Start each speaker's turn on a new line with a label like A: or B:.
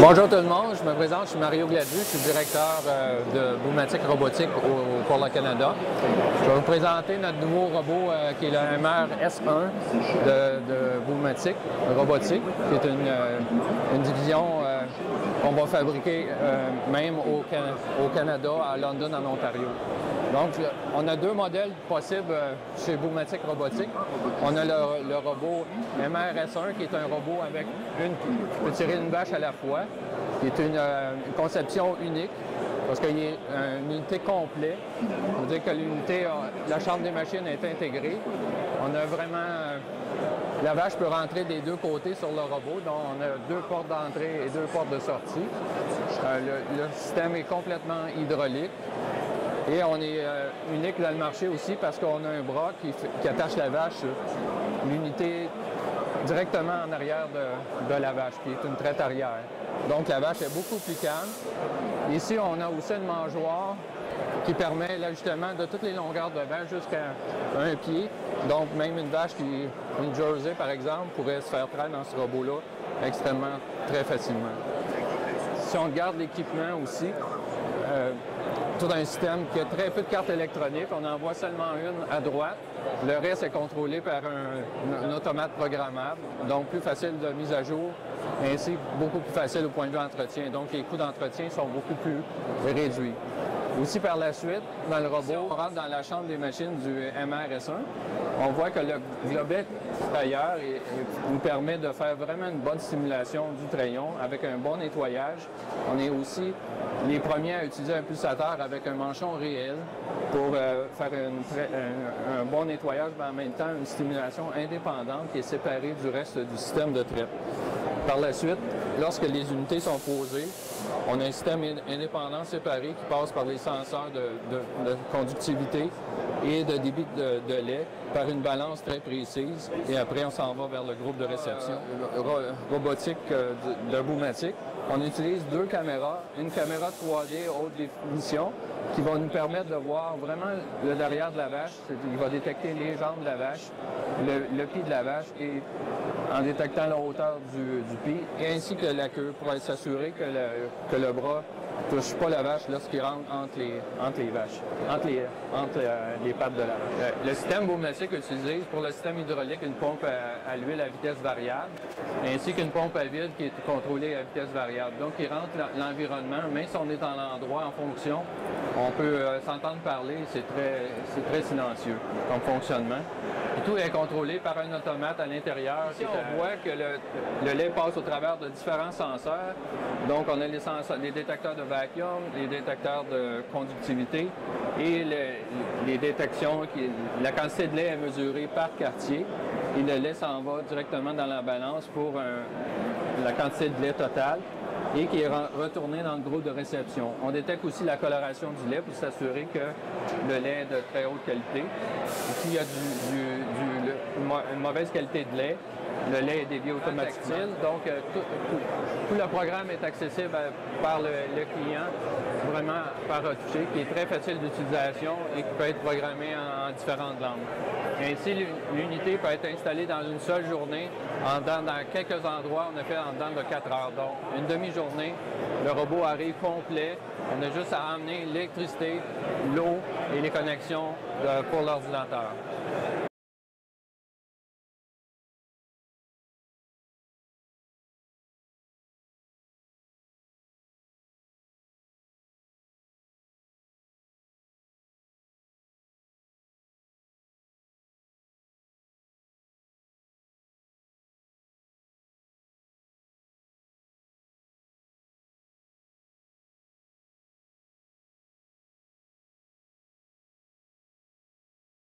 A: Bonjour tout le monde, je me présente, je suis Mario Gladu, je suis directeur de Boumatic Robotique pour le Canada. Je vais vous présenter notre nouveau robot qui est le MR S1 de Boumatic Robotique, qui est une division qu'on va fabriquer même au Canada, à London, en Ontario. Donc, on a deux modèles possibles chez Boumatic Robotique. On a le robot MR-S1 qui est un robot avec qui peut tirer une vache à la fois, qui est une conception unique parce qu'il est une unité complète. Ça veut dire que l'unité, la chambre des machines est intégrée. On a vraiment... la vache peut rentrer des deux côtés sur le robot, donc on a deux portes d'entrée et deux portes de sortie. Le système est complètement hydraulique. Et on est unique dans le marché aussi parce qu'on a un bras qui attache la vache sur l'unité directement en arrière de la vache, qui est une traite arrière. Donc la vache est beaucoup plus calme. Ici, on a aussi une mangeoire qui permet l'ajustement de toutes les longueurs de vache jusqu'à un pied. Donc même une vache une Jersey par exemple, pourrait se faire traire dans ce robot-là extrêmement très facilement. Si on regarde l'équipement aussi, tout un système qui a très peu de cartes électroniques. On en voit seulement une à droite. Le reste est contrôlé par un automate programmable, donc plus facile de mise à jour, et ainsi beaucoup plus facile au point de vue entretien. Donc les coûts d'entretien sont beaucoup plus réduits. Aussi par la suite, dans le robot, on rentre dans la chambre des machines du MR-S1. On voit que le globet tailleur nous permet de faire vraiment une bonne simulation du trayon avec un bon nettoyage. On est aussi les premiers à utiliser un pulsateur avec un manchon réel pour faire un bon nettoyage, mais en même temps une stimulation indépendante qui est séparée du reste du système de traite. Par la suite, lorsque les unités sont posées, on a un système indépendant séparé qui passe par les senseurs de conductivité et de débit de lait par une balance très précise. Et après, on s'en va vers le groupe de réception robotique de Boumatic. On utilise deux caméras, une caméra 3D haute définition qui va nous permettre de voir vraiment le derrière de la vache. Il va détecter les jambes de la vache, le pied de la vache et en détectant la hauteur du pied, et ainsi que la queue pour s'assurer que le bras ne touche pas la vache lorsqu'il rentre entre les vaches, entre les pattes de la vache. Le système Boumatic utilise pour le système hydraulique une pompe à l'huile à vitesse variable, ainsi qu'une pompe à vide qui est contrôlée à vitesse variable. Donc, il rentre l'environnement, même si on est dans l'endroit en fonction, on peut s'entendre parler, c'est très silencieux comme fonctionnement. Et tout est contrôlé par un automate à l'intérieur. Ici, on voit que le lait passe au travers de différents senseurs. Donc, on a les détecteurs de vacuum, les détecteurs de conductivité et les détections. La quantité de lait est mesurée par quartier et le lait s'en va directement dans la balance pour la quantité de lait totale et qui est retourné dans le groupe de réception. On détecte aussi la coloration du lait pour s'assurer que le lait est de très haute qualité. S'il y a une mauvaise qualité de lait, le lait est dévié automatiquement. Donc, tout le programme est accessible par le client, vraiment par retouché, qui est très facile d'utilisation et qui peut être programmé en différentes langues. Ainsi, l'unité peut être installée dans une seule journée. Dans quelques endroits, on a fait en dedans de 4 heures. Donc, une demi-journée, le robot arrive complet. On a juste à emmener l'électricité, l'eau et les connexions pour l'ordinateur.